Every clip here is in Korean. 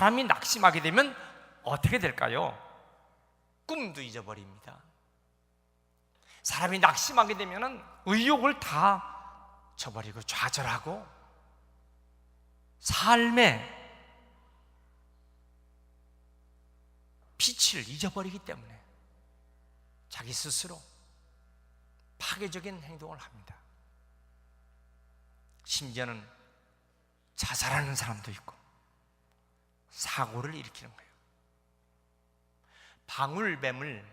사람이 낙심하게 되면 어떻게 될까요? 꿈도 잊어버립니다. 사람이 낙심하게 되면 의욕을 다 저버리고 좌절하고 삶의 빛을 잊어버리기 때문에 자기 스스로 파괴적인 행동을 합니다. 심지어는 자살하는 사람도 있고 사고를 일으키는 거예요. 방울뱀을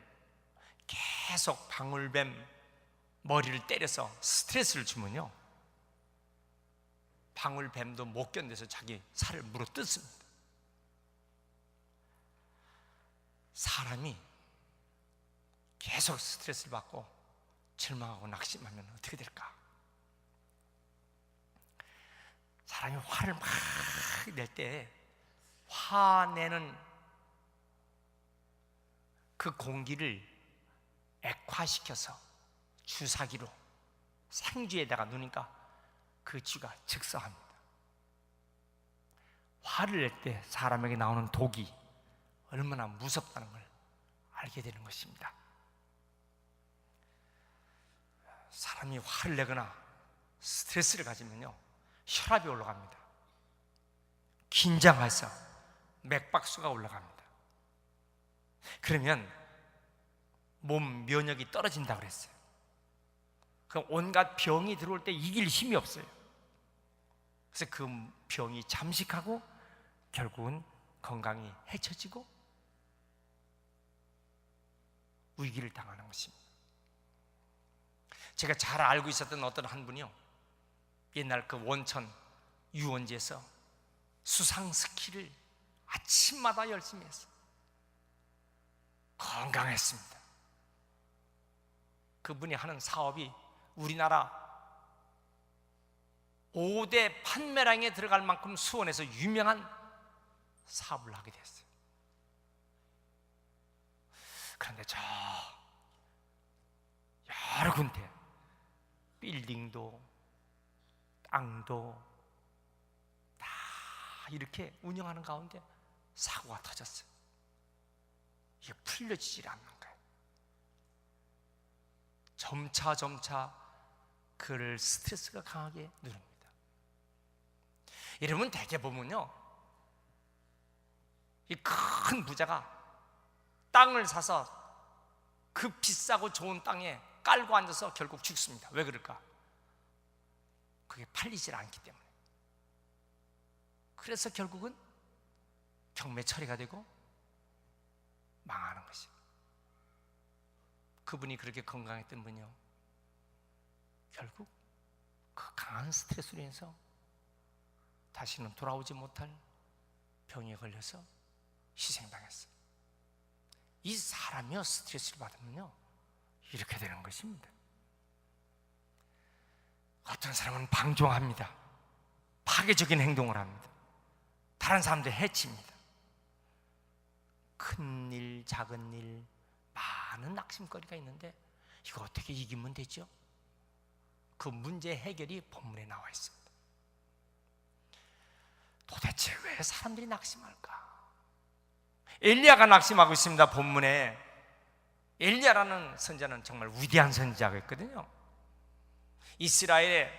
계속 방울뱀 머리를 때려서 스트레스를 주면요, 방울뱀도 못 견뎌서 자기 살을 물어뜯습니다. 사람이 계속 스트레스를 받고 절망하고 낙심하면 어떻게 될까? 사람이 화를 막 낼 때 화내는 그 공기를 액화시켜서 주사기로 생쥐에다가 누니까 그 쥐가 즉사합니다. 화를 낼 때 사람에게 나오는 독이 얼마나 무섭다는 걸 알게 되는 것입니다. 사람이 화를 내거나 스트레스를 가지면요, 혈압이 올라갑니다. 긴장해서 맥박수가 올라갑니다. 그러면 몸 면역이 떨어진다고 그랬어요. 그럼 온갖 병이 들어올 때 이길 힘이 없어요. 그래서 그 병이 잠식하고 결국은 건강이 해쳐지고 위기를 당하는 것입니다. 제가 잘 알고 있었던 어떤 한 분이요, 옛날 그 원천 유원지에서 수상 스키를 아침마다 열심히 했어요. 건강했습니다. 그분이 하는 사업이 우리나라 5대 판매량에 들어갈 만큼 수원에서 유명한 사업을 하게 됐어요. 그런데 저 여러 군데 빌딩도 땅도 다 이렇게 운영하는 가운데 사고가 터졌어요. 이게 풀려지질 않는 거예요. 점차 그를 스트레스가 강하게 누릅니다. 여러분, 대개 보면요, 이 큰 부자가 땅을 사서 그 비싸고 좋은 땅에 깔고 앉아서 결국 죽습니다. 왜 그럴까? 그게 팔리질 않기 때문에. 그래서 결국은 경매 처리가 되고 망하는 것이에요. 그분이 그렇게 건강했던 분이요, 결국 그 강한 스트레스로 인해서 다시는 돌아오지 못할 병에 걸려서 희생당했어요. 이 사람이요, 스트레스를 받으면요 이렇게 되는 것입니다. 어떤 사람은 방종합니다. 파괴적인 행동을 합니다. 다른 사람들 해칩니다. 큰 일, 작은 일, 많은 낙심거리가 있는데 이거 어떻게 이기면 되죠? 그 문제 해결이 본문에 나와 있습니다. 도대체 왜 사람들이 낙심할까? 엘리야가 낙심하고 있습니다. 본문에 엘리야라는 선지자는 정말 위대한 선지자가 있거든요. 이스라엘에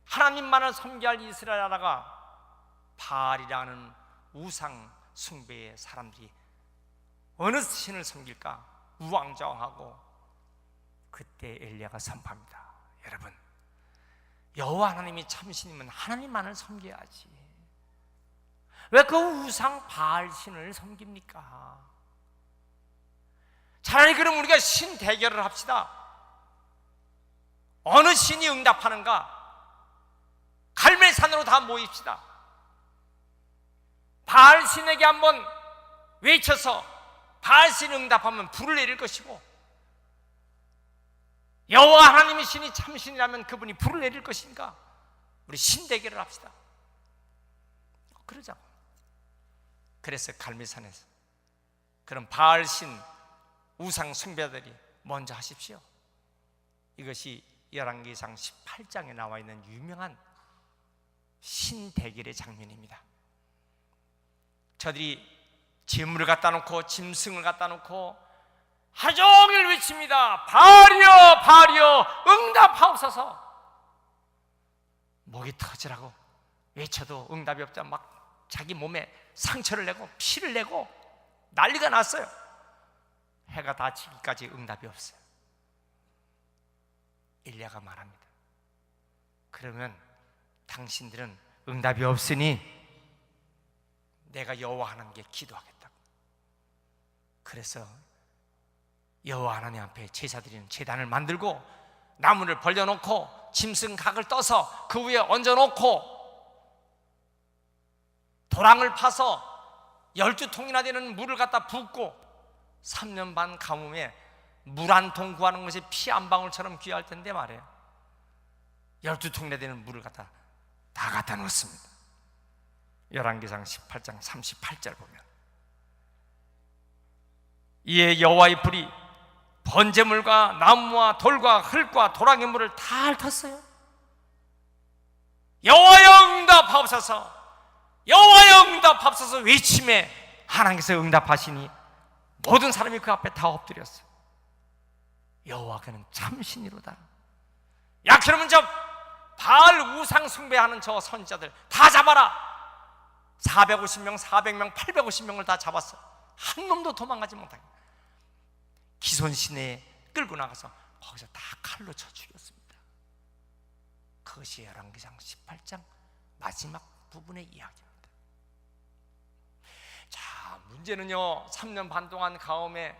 하나님만을 섬기할 이스라엘 나라가 바알이라는 우상 숭배의 사람들이 어느 신을 섬길까 우왕좌왕하고, 그때 엘리야가 선포합니다. 여러분, 여호와 하나님이 참신이면 하나님만을 섬겨야지. 왜 그 우상 바알 신을 섬깁니까? 차라리 그럼 우리가 신 대결을 합시다. 어느 신이 응답하는가? 갈멜산으로 다 모입시다. 바알 신에게 한번 외쳐서 바알 신이 응답하면 불을 내릴 것이고, 여호와 하나님의 신이 참신이라면 그분이 불을 내릴 것이니까 우리 신 대결을 합시다. 그러자고. 그래서 갈멜산에서 그런 바알 신 우상 숭배자들이 먼저 하십시오. 이것이 열왕기상 18장에 나와 있는 유명한 신 대결의 장면입니다. 저들이 재물을 갖다 놓고 짐승을 갖다 놓고 하루 종일 외칩니다. 바알이여 바알이여 응답하옵소서. 목이 터지라고 외쳐도 응답이 없자 막 자기 몸에 상처를 내고 피를 내고 난리가 났어요. 해가 다 지기까지 응답이 없어요. 엘리야가 말합니다. 그러면 당신들은 응답이 없으니 내가 여호와 하나님께 기도하겠다고. 그래서 여호와 하나님 앞에 제사드리는 제단을 만들고 나무를 벌려놓고 짐승 각을 떠서 그 위에 얹어놓고 도랑을 파서 12통이나 되는 물을 갖다 붓고 3년 반 가뭄에 물 한 통 구하는 것이 피 한 방울처럼 귀할 텐데 말이에요. 12통이나 되는 물을 다 갖다 놓습니다. 열왕기상 18장 38절 보면 이에 여호와의 불이 번제물과 나무와 돌과 흙과 도랑의 물을 다 핥았어요. 여호와여 응답하옵소서, 여호와여 응답하옵소서 외침에 하나님께서 응답하시니 모든 사람이 그 앞에 다 엎드렸어요. 여호와께는 참신이로다. 야, 그러면 저 바알 우상 숭배하는 저 선지자들 다 잡아라. 450명, 400명, 850명을 다 잡았어. 한 놈도 도망가지 못하게 기손 시내에 끌고 나가서 거기서 다 칼로 쳐 죽였습니다. 그것이 열왕기상 18장 마지막 부분의 이야기입니다. 자, 문제는요, 3년 반 동안 가뭄에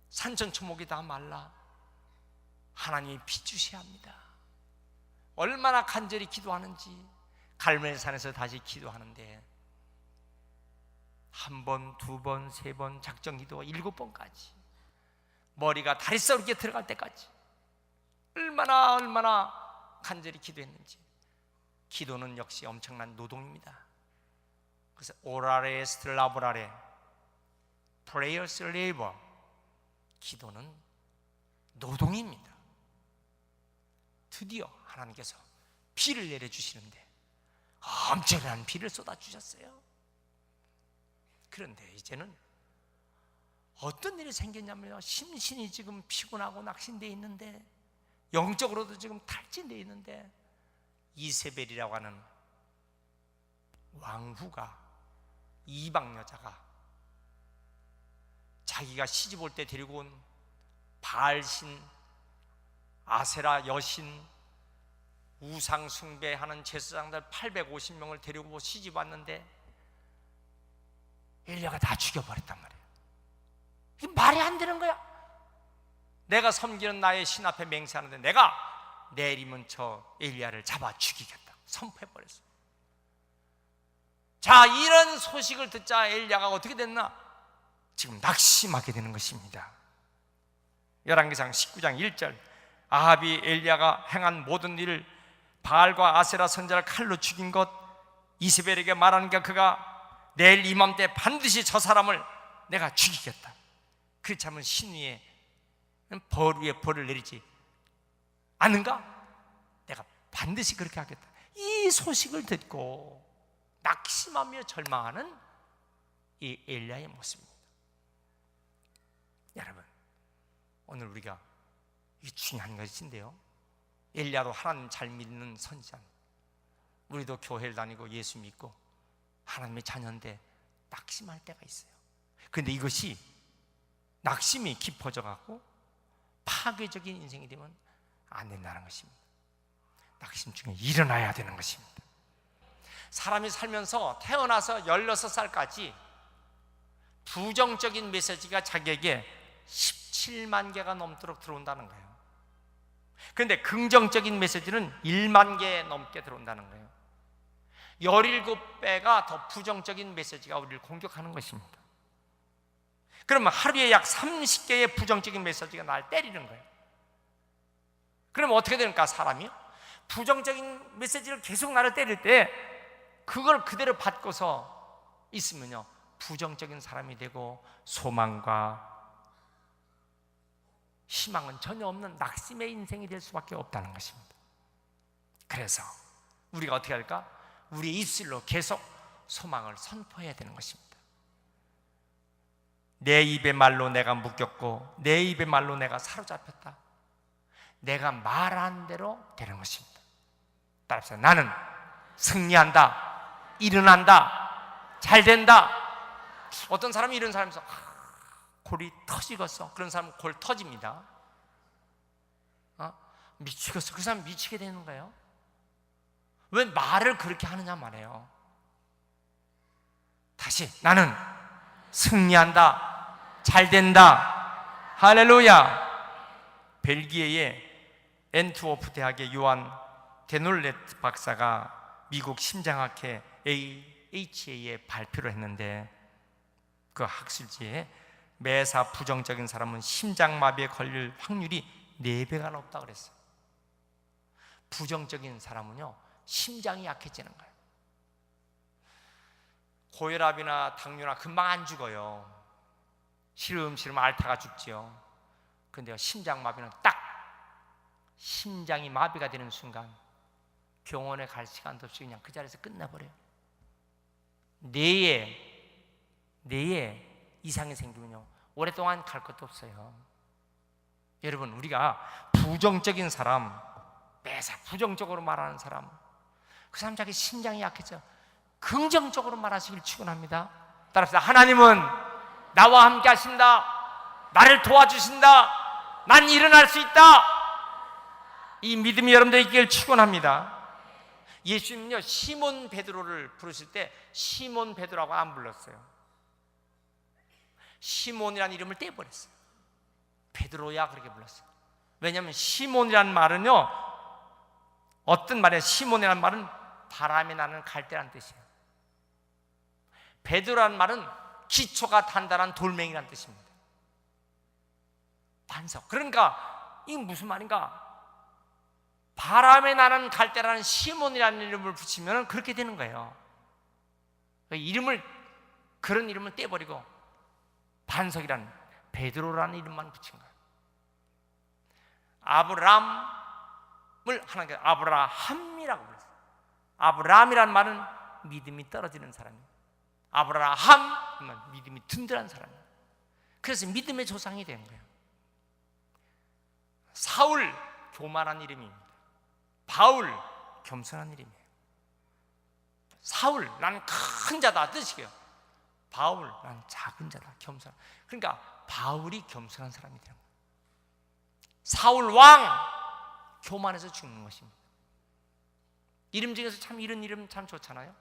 산천초목이 다 말라 하나님이 비 주셔야 합니다. 얼마나 간절히 기도하는지 갈멜산에서 다시 기도하는데 한 번, 두 번, 세 번 작정 기도 7번까지 머리가 다리싸우게 들어갈 때까지 얼마나 간절히 기도했는지. 기도는 역시 엄청난 노동입니다. 그래서 오라레 스텔라보라레 Prayers labor, 기도는 노동입니다. 드디어 하나님께서 비를 내려주시는데 엄청난 비를 쏟아주셨어요. 그런데 이제는 어떤 일이 생겼냐면요, 심신이 지금 피곤하고 낙심되어 있는데 영적으로도 지금 탈진되어 있는데 이세벨이라고 하는 왕후가, 이방 여자가 자기가 시집 올 때 데리고 온 바알신, 아세라 여신, 우상 숭배하는 제사장들 850명을 데리고 시집 왔는데 엘리야가 다 죽여버렸단 말이에요. 이게 말이 안 되는 거야. 내가 섬기는 나의 신 앞에 맹세하는데 내가 내일이면 저 엘리야를 잡아 죽이겠다 선포해버렸어요. 자, 이런 소식을 듣자 엘리야가 어떻게 됐나? 지금 낙심하게 되는 것입니다. 열왕기상 19장 1절 아합이 엘리야가 행한 모든 일을 바알과 아세라 선지자를 칼로 죽인 것 이세벨에게 말하니까 그가 내일 이맘때 반드시 저 사람을 내가 죽이겠다. 그렇지 않으면 신 위에 벌 위에 벌을 내리지 않는가? 내가 반드시 그렇게 하겠다. 이 소식을 듣고 낙심하며 절망하는 이 엘리야의 모습입니다. 여러분, 오늘 우리가 이 중요한 것인데요, 엘리야도 하나님 잘 믿는 선지자, 우리도 교회를 다니고 예수 믿고 하나님의 자녀인데 낙심할 때가 있어요. 그런데 이것이 낙심이 깊어져 갖고 파괴적인 인생이 되면 안 된다는 것입니다. 낙심 중에 일어나야 되는 것입니다. 사람이 살면서 태어나서 16살까지 부정적인 메시지가 자기에게 17만 개가 넘도록 들어온다는 거예요. 그런데 긍정적인 메시지는 1만 개 넘게 들어온다는 거예요. 17배가 더 부정적인 메시지가 우리를 공격하는 것입니다. 그러면 하루에 약 30개의 부정적인 메시지가 날 때리는 거예요. 그러면 어떻게 됩니까? 사람이요? 부정적인 메시지를 계속 나를 때릴 때 그걸 그대로 받고서 있으면요, 부정적인 사람이 되고 소망과 희망은 전혀 없는 낙심의 인생이 될 수밖에 없다는 것입니다. 그래서 우리가 어떻게 할까? 우리의 입술로 계속 소망을 선포해야 되는 것입니다. 내 입의 말로 내가 묶였고 내 입의 말로 내가 사로잡혔다. 내가 말한 대로 되는 것입니다. 따라서 나는 승리한다, 일어난다, 잘된다. 어떤 사람이 이런 사람에서 골이 터지겠어. 그런 사람은 골 터집니다. 미치겠어. 그 사람 미치게 되는 거예요. 왜 말을 그렇게 하느냐 말이에요. 다시 나는 승리한다, 잘된다. 할렐루야. 벨기에의 엔트워프 대학의 요한 데놀레트 박사가 미국 심장학회 AHA에 발표를 했는데 그 학술지에 매사 부정적인 사람은 심장마비에 걸릴 확률이 4배가 높다고 그랬어요. 부정적인 사람은요, 심장이 약해지는 거예요. 고혈압이나 당뇨나 금방 안 죽어요. 시름시름 앓다가 죽지요. 근데 심장마비는 딱 심장이 마비가 되는 순간 병원에 갈 시간도 없이 그냥 그 자리에서 끝나버려요. 뇌에 이상이 생기면요, 오랫동안 갈 것도 없어요. 여러분, 우리가 부정적인 사람, 매사 부정적으로 말하는 사람, 그 사람 자기 심장이 약해져 긍정적으로 말하시길 축원합니다. 따라서 하나님은 나와 함께 하신다, 나를 도와주신다, 난 일어날 수 있다. 이 믿음이 여러분들에게 있기를 축원합니다. 예수님은요, 시몬 베드로를 부르실 때 시몬 베드로라고 안 불렀어요. 시몬이라는 이름을 떼버렸어요. 베드로야 그렇게 불렀어요. 왜냐하면 시몬이라는 말은요, 어떤 말이에요? 시몬이라는 말은 바람이 나는 갈대라는 뜻이에요. 베드로라는 말은 기초가 단단한 돌멩이라는 뜻입니다. 반석. 그러니까 이게 무슨 말인가? 바람에 나는 갈대라는 시몬이라는 이름을 붙이면 그렇게 되는 거예요. 그런 이름을 떼버리고 반석이라는 베드로라는 이름만 붙인 거예요. 아브람을 하나님께서 아브라함이라고 불렀어요. 아브람이라는 말은 믿음이 떨어지는 사람이에요. 아브라함, 믿음이 든든한 사람이에요. 그래서 믿음의 조상이 된 거예요. 사울, 교만한 이름입니다. 바울, 겸손한 이름이에요. 사울, 나는 큰 자다 뜻이에요. 바울, 나는 작은 자다, 겸손한. 그러니까 바울이 겸손한 사람이 되는 거예요. 사울 왕, 교만해서 죽는 것입니다. 이름 중에서 참 이런 이름 참 좋잖아요.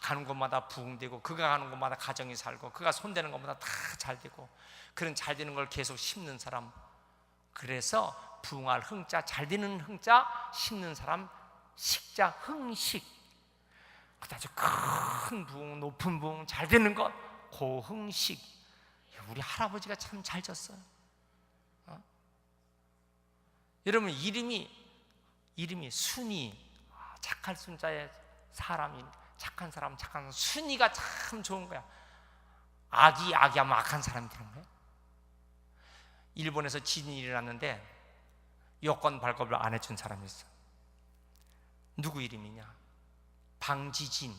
가는 곳마다 부흥되고, 그가 가는 곳마다 가정이 살고, 그가 손대는 것마다 다 잘 되고, 그런 잘 되는 걸 계속 심는 사람. 그래서 부흥할 흥자, 잘 되는 흥자 심는 사람, 식자 흥식. 아주 큰 부흥, 높은 부흥, 잘 되는 것 고흥식. 우리 할아버지가 참 잘 졌어요. 여러분, 이름이 순이, 착할 순자의 사람이, 착한 사람, 순이가 참 좋은 거야. 악이 하면 악한 사람이 되는 거예요. 일본에서 지진이 일어났는데 여권 발급을 안 해준 사람이 있어. 누구 이름이냐? 방지진.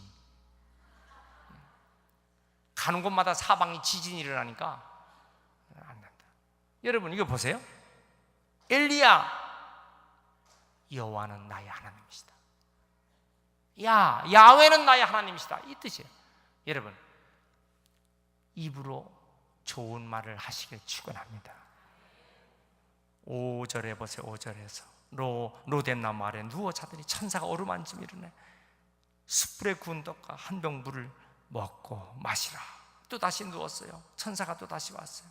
가는 곳마다 사방이 지진이 일어나니까 안 난다. 여러분, 이거 보세요. 엘리야, 여호와는 나의 하나님이시다. 야훼는 나의 하나님이시다, 이 뜻이에요. 여러분, 입으로 좋은 말을 하시길 축원합니다. 5절에 보세요. 5절에서 로뎀나무 아래 누워 자더니 천사가 어루만짐 이르네. 숯불에 구운 떡과 한 병 물을 먹고 마시라. 또 다시 누웠어요. 천사가 또 다시 왔어요.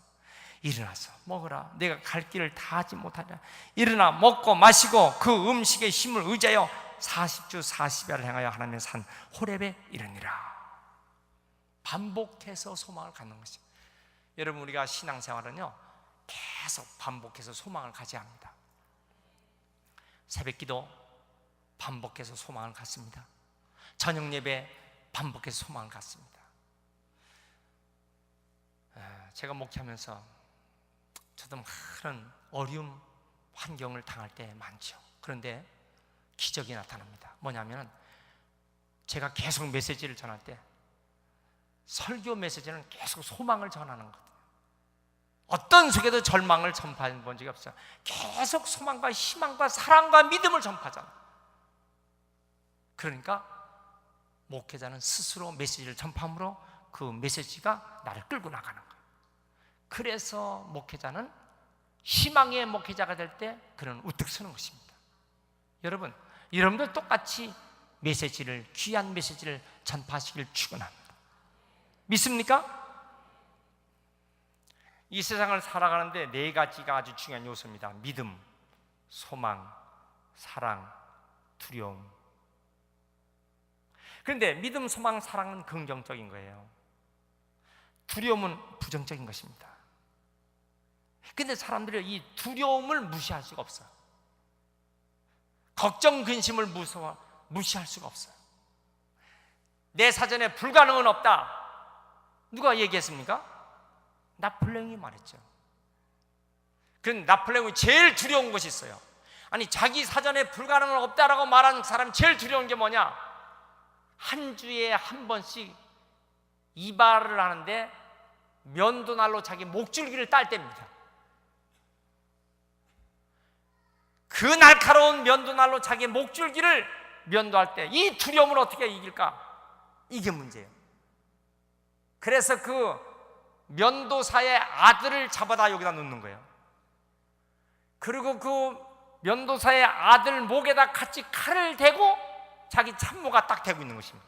일어나서 먹으라. 내가 갈 길을 다 하지 못하냐. 일어나 먹고 마시고 그 음식의 힘을 의지하여 40주 40야를 행하여 하나님의 산 호렙에 이르니라. 반복해서 소망을 갖는 것입니다. 여러분, 우리가 신앙생활은요, 계속 반복해서 소망을 가져야 합니다. 새벽기도 반복해서 소망을 갖습니다. 저녁 예배 반복해서 소망을 갖습니다. 제가 목회하면서 저도 많은 어려움 환경을 당할 때 많죠. 그런데 기적이 나타납니다. 뭐냐면 제가 계속 메시지를 전할 때 설교 메시지는 계속 소망을 전하는 거거든요. 어떤 속에도 절망을 전파해 본 적이 없어요. 계속 소망과 희망과 사랑과 믿음을 전파하잖아요. 그러니까 목회자는 스스로 메시지를 전파함으로 그 메시지가 나를 끌고 나가는 거예요. 그래서 목회자는 희망의 목회자가 될 때 그는 우뚝 서는 것입니다. 여러분, 여러분도 똑같이 메시지를, 귀한 메시지를 전파하시길 축원합니다. 믿습니까? 이 세상을 살아가는데 네 가지가 아주 중요한 요소입니다. 믿음, 소망, 사랑, 두려움. 그런데 믿음, 소망, 사랑은 긍정적인 거예요. 두려움은 부정적인 것입니다. 근데 사람들이 이 두려움을 무시할 수가 없어요. 걱정, 근심을 무시할 수가 없어요. 내 사전에 불가능은 없다. 누가 얘기했습니까? 나폴레옹이 말했죠. 그런 나폴레옹이 제일 두려운 것이 있어요. 아니, 자기 사전에 불가능은 없다라고 말하는 사람이 제일 두려운 게 뭐냐? 한 주에 한 번씩 이발을 하는데 면도날로 자기 목줄기를 딸 때입니다. 그 날카로운 면도날로 자기 목줄기를 면도할 때 이 두려움을 어떻게 이길까? 이게 문제예요. 그래서 그 면도사의 아들을 잡아다 여기다 놓는 거예요. 그리고 그 면도사의 아들 목에다 같이 칼을 대고 자기 참모가 딱 대고 있는 것입니다.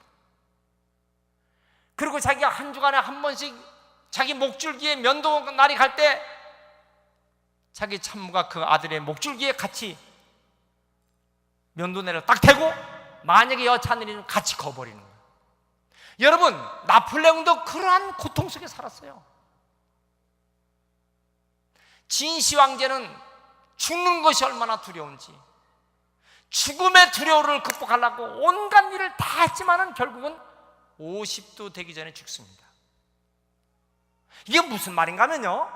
그리고 자기가 한 주간에 한 번씩 자기 목줄기에 면도 날이 갈 때 자기 참모가 그 아들의 목줄기에 같이 면도내를 딱 대고 만약에 여차하늘이면 같이 거버리는 거예요. 여러분, 나폴레옹도 그러한 고통 속에 살았어요. 진시 황제는 죽는 것이 얼마나 두려운지, 죽음의 두려움을 극복하려고 온갖 일을 다 했지만은 결국은 50도 되기 전에 죽습니다. 이게 무슨 말인가 하면요,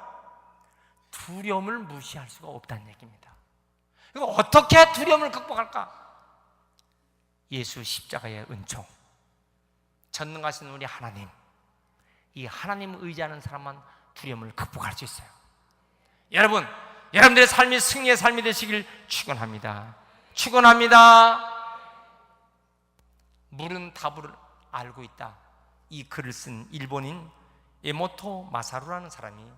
두려움을 무시할 수가 없다는 얘기입니다. 이거 어떻게 두려움을 극복할까? 예수 십자가의 은총, 전능하신 우리 하나님, 이 하나님을 의지하는 사람만 두려움을 극복할 수 있어요. 여러분, 여러분들의 삶이 승리의 삶이 되시길 축원합니다. 축원합니다. 물은 답을 알고 있다. 이 글을 쓴 일본인 에모토 마사루라는 사람이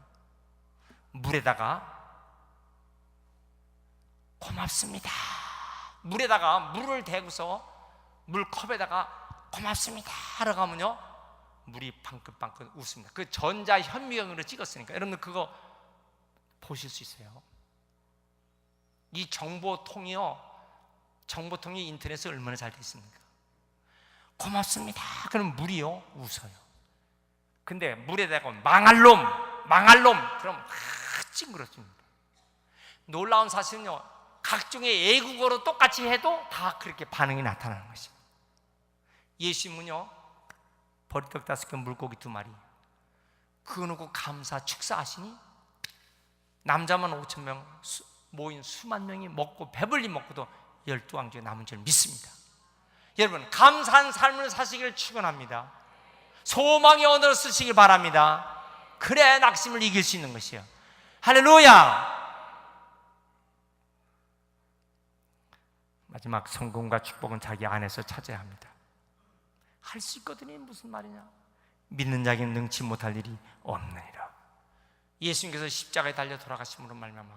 물에다가 고맙습니다, 물에다가 물을 대고서 물컵에다가 고맙습니다 하라고 하면요, 물이 방긋방긋 웃습니다. 그 전자현미경으로 찍었으니까 여러분들 그거 보실 수 있어요. 이 정보통이요, 정보통이 인터넷에 얼마나 잘 돼 있습니까? 고맙습니다 그럼 물이요 웃어요. 근데 물에다가 망할 놈, 망할 놈 그럼 찡그러집니다. 놀라운 사실은요, 각종의 애국어로 똑같이 해도 다 그렇게 반응이 나타나는 것입니다. 예수님은요, 버리떡 5개 물고기 2마리 그거 놓고 감사 축사하시니 남자만 5,000명 모인 수만 명이 먹고 배불리 먹고도 12왕 중에 남은 줄 믿습니다. 여러분, 감사한 삶을 사시기를 축원합니다. 소망의 언어를 쓰시길 바랍니다. 그래야 낙심을 이길 수 있는 것이에요. 할렐루야. 마지막 성공과 축복은 자기 안에서 찾아야 합니다. 할 수 있거든요. 무슨 말이냐? 믿는 자에게는 능치 못할 일이 없느니라. 예수님께서 십자가에 달려 돌아가심으로 말미암아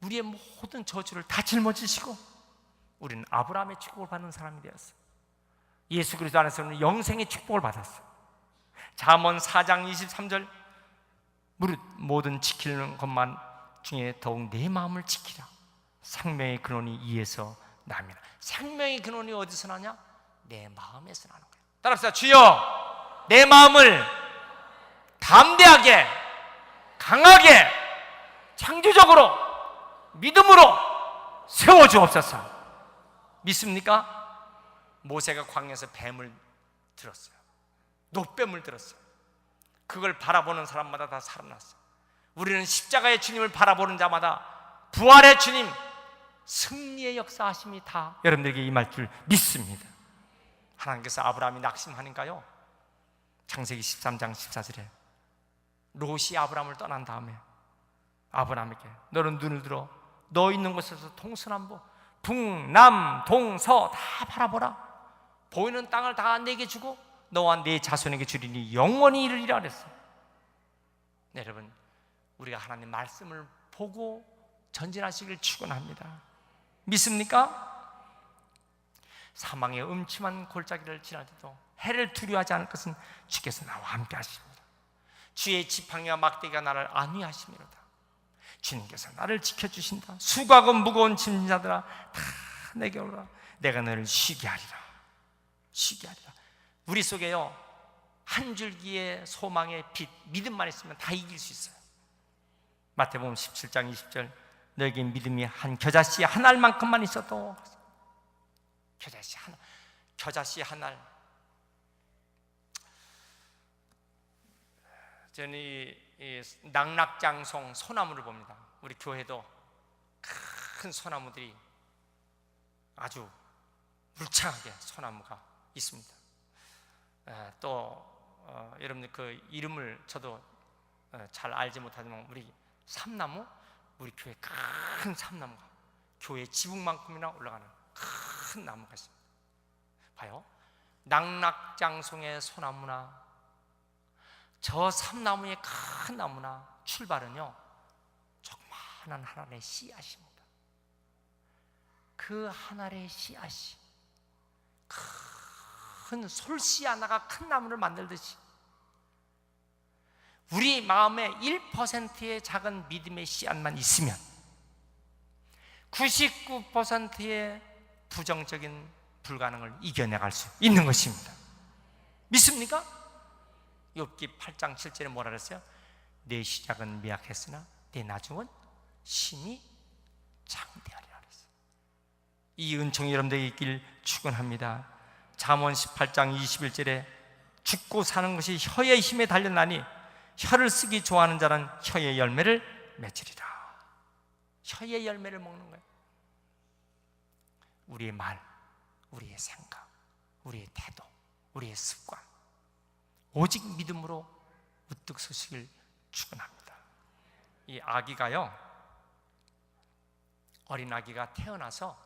우리의 모든 저주를 다 짊어지시고 우리는 아브라함의 축복을 받는 사람이 되었어요. 예수 그리스도 안에서는 영생의 축복을 받았어요. 잠언 4장 23절 무릇 모든 지키는 것만 중에 더욱 내 마음을 지키라. 생명의 근원이 이에서 납니다. 생명의 근원이 어디서 나냐? 내 마음에서 나는 거예요. 따라합시다. 주여, 내 마음을 담대하게, 강하게, 창조적으로, 믿음으로 세워주옵소서. 믿습니까? 모세가 광야에서 뱀을 들었어요. 노뱀을 들었어요. 그걸 바라보는 사람마다 다 살아났어요. 우리는 십자가의 주님을 바라보는 자마다 부활의 주님, 승리의 역사하심이 다 여러분들에게 임할 줄 믿습니다. 하나님께서 아브라함이 낙심하니까요, 창세기 13장 14절에 롯이 아브라함을 떠난 다음에 아브라함에게 너는 눈을 들어 너 있는 곳에서 동서남북 북남동서 다 바라보라. 보이는 땅을 다 내게 주고 너와 네 자손에게 주리니 영원히 이르리라 그랬어요. 네, 여러분, 우리가 하나님 말씀을 보고 전진하시길 축원합니다. 믿습니까? 사망의 음침한 골짜기를 지나도 해를 두려워하지 않을 것은 주께서 나와 함께 하십니다. 주의 지팡이와 막대기가 나를 안위하심이로다. 주님께서 나를 지켜주신다. 수고하고 무거운 짐진 자들아 다 내게 오라. 내가 너를 쉬게 하리라. 쉬게 하리라. 우리 속에요, 한 줄기의 소망의 빛, 믿음만 있으면 다 이길 수 있어요. 마태복음 17장 20절 너에게 믿음이 한 겨자씨 한 알만큼만 있어도, 겨자씨 한 알. 저는 이 낙락장송 소나무를 봅니다. 우리 교회도 큰 소나무들이 아주 울창하게 소나무가 있습니다. 또 여러분들 그 이름을 저도 잘 알지 못하지만 우리 삼나무, 우리 교회 큰 삼나무가 교회 지붕만큼이나 올라가는 큰 나무가 있습니다. 봐요, 낙락장송의 소나무나 저 삼나무의 큰 나무나 출발은요 조그마한 하나의 씨앗입니다. 그 하나의 씨앗이 큰 솔씨 하나가 큰 나무를 만들듯이 우리 마음에 1%의 작은 믿음의 씨앗만 있으면 99%의 부정적인 불가능을 이겨내갈 수 있는 것입니다. 믿습니까? 욥기 8장 7절에 뭐라 그랬어요? 내 시작은 미약했으나 내 나중은 심히 장대하리라 그랬어요. 이 은총이 여러분들에게 있길 축원합니다. 잠언 18장 21절에 죽고 사는 것이 혀의 힘에 달렸나니 혀를 쓰기 좋아하는 자는 혀의 열매를 맺으리라. 혀의 열매를 먹는 거예요. 우리의 말, 우리의 생각, 우리의 태도, 우리의 습관, 오직 믿음으로 우뚝 서시길 축원합니다. 이 아기가요, 어린 아기가 태어나서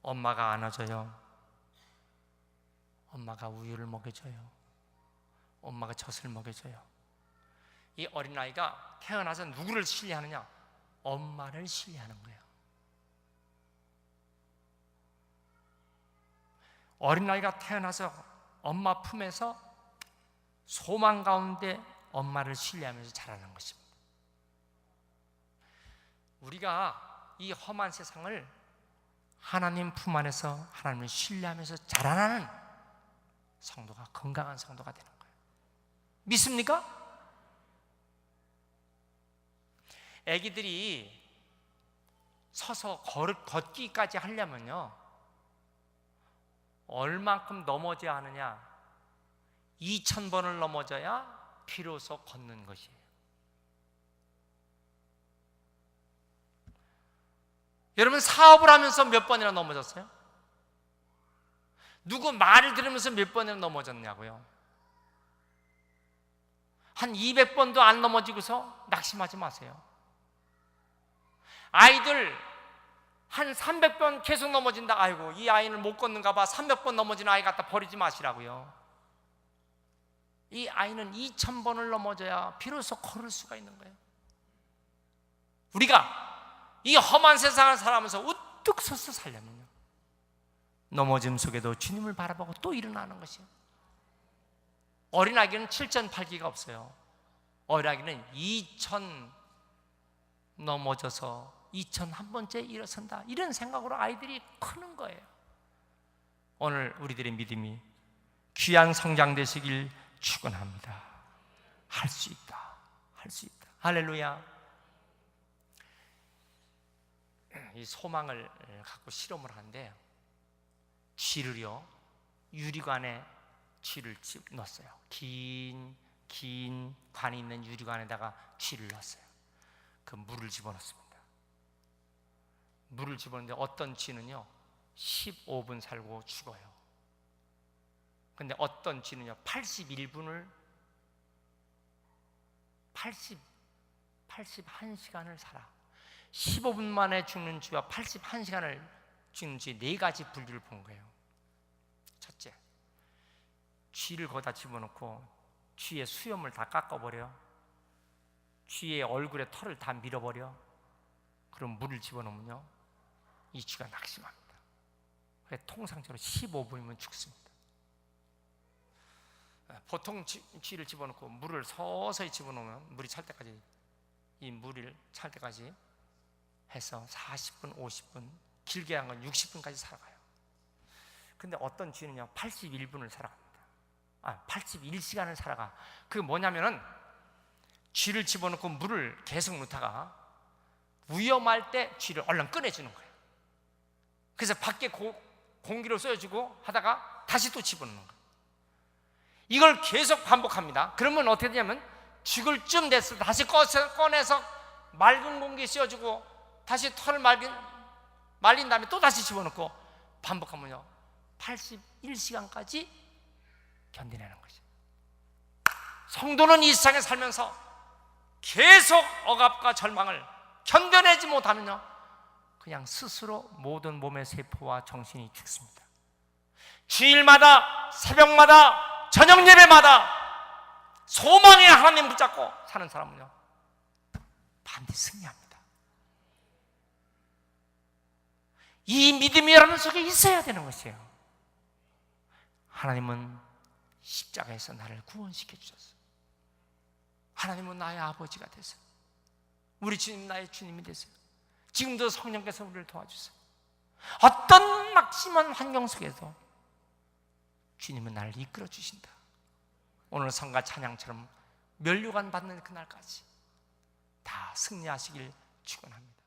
엄마가 안아줘요. 엄마가 우유를 먹여줘요. 엄마가 젖을 먹여줘요. 이 어린아이가 태어나서 누구를 신뢰하느냐? 엄마를 신뢰하는 거예요. 어린아이가 태어나서 엄마 품에서 소망 가운데 엄마를 신뢰하면서 자라는 것입니다. 우리가 이 험한 세상을 하나님 품 안에서 하나님을 신뢰하면서 자라나는 성도가 건강한 성도가 되는 거예요. 믿습니까? 아기들이 서서 걷기까지 하려면요 얼만큼 넘어져야 하느냐? 2000번을 넘어져야 비로소 걷는 것이에요. 여러분, 사업을 하면서 몇 번이나 넘어졌어요? 누구 말을 들으면서 몇 번이나 넘어졌냐고요? 한 200번도 안 넘어지고서 낙심하지 마세요. 아이들 한 300번 계속 넘어진다. 아이고, 이 아이는 못 걷는가 봐. 300번 넘어지는 아이 갖다 버리지 마시라고요. 이 아이는 2000번을 넘어져야 비로소 걸을 수가 있는 거예요. 우리가 이 험한 세상을 살아가면서 우뚝 서서 살려면요 넘어짐 속에도 주님을 바라보고 또 일어나는 것이에요. 어린아기는 7전8기가 없어요. 어린아기는 2000 넘어져서 2001번째 일어선다, 이런 생각으로 아이들이 크는 거예요. 오늘 우리들의 믿음이 귀한 성장 되시길 축원합니다. 할 수 있다, 할 수 있다. 할렐루야. 이 소망을 갖고 실험을 하는데 쥐를요 유리관에 쥐를 넣었어요. 긴 관이 있는 유리관에다가 쥐를 넣었어요. 그 물을 집어넣습니다. 물을 집어넣는데 어떤 쥐는요 15분 살고 죽어요. 근데 어떤 쥐는요 81시간을 살아. 15분 만에 죽는 쥐와 81시간을 죽는 쥐 네 가지 분류를 본 거예요. 첫째, 쥐를 거기다 집어넣고 쥐의 수염을 다 깎아버려. 쥐의 얼굴에 털을 다 밀어버려. 그럼 물을 집어넣으면요 이 쥐가 낙심합니다. 그래서 통상적으로 15분이면 죽습니다. 보통 쥐를 집어넣고 물을 서서히 집어넣으면 물이 찰 때까지, 이 물을 찰 때까지 해서 40분, 50분, 길게 한 건 60분까지 살아가요. 근데 어떤 쥐는요 81분을 살아갑니다. 81시간을 살아가. 그게 뭐냐면은 쥐를 집어넣고 물을 계속 넣다가 위험할 때 쥐를 얼른 꺼내주는 거예요. 그래서 밖에 공기를 쏘여주고 하다가 다시 또 집어넣는 거예요. 이걸 계속 반복합니다. 그러면 어떻게 되냐면 죽을 쯤 됐을 때 다시 꺼내서 맑은 공기 씌워주고 다시 털을 말린 다음에 또 다시 집어넣고 반복하면요 81시간까지 견디내는 거죠. 성도는 이 세상에 살면서 계속 억압과 절망을 견뎌내지 못하면요 그냥 스스로 모든 몸의 세포와 정신이 죽습니다. 주일마다, 새벽마다, 저녁 예배마다 소망의 하나님 붙잡고 사는 사람은요 반드시 승리합니다. 이 믿음이 여러분 속에 있어야 되는 것이에요. 하나님은 십자가에서 나를 구원시켜 주셨어요. 하나님은 나의 아버지가 되세요. 우리 주님 나의 주님이 되세요. 지금도 성령께서 우리를 도와주세요. 어떤 막심한 환경 속에서 주님은 나를 이끌어 주신다. 오늘 성가 찬양처럼 면류관 받는 그날까지 다 승리하시길 축원합니다.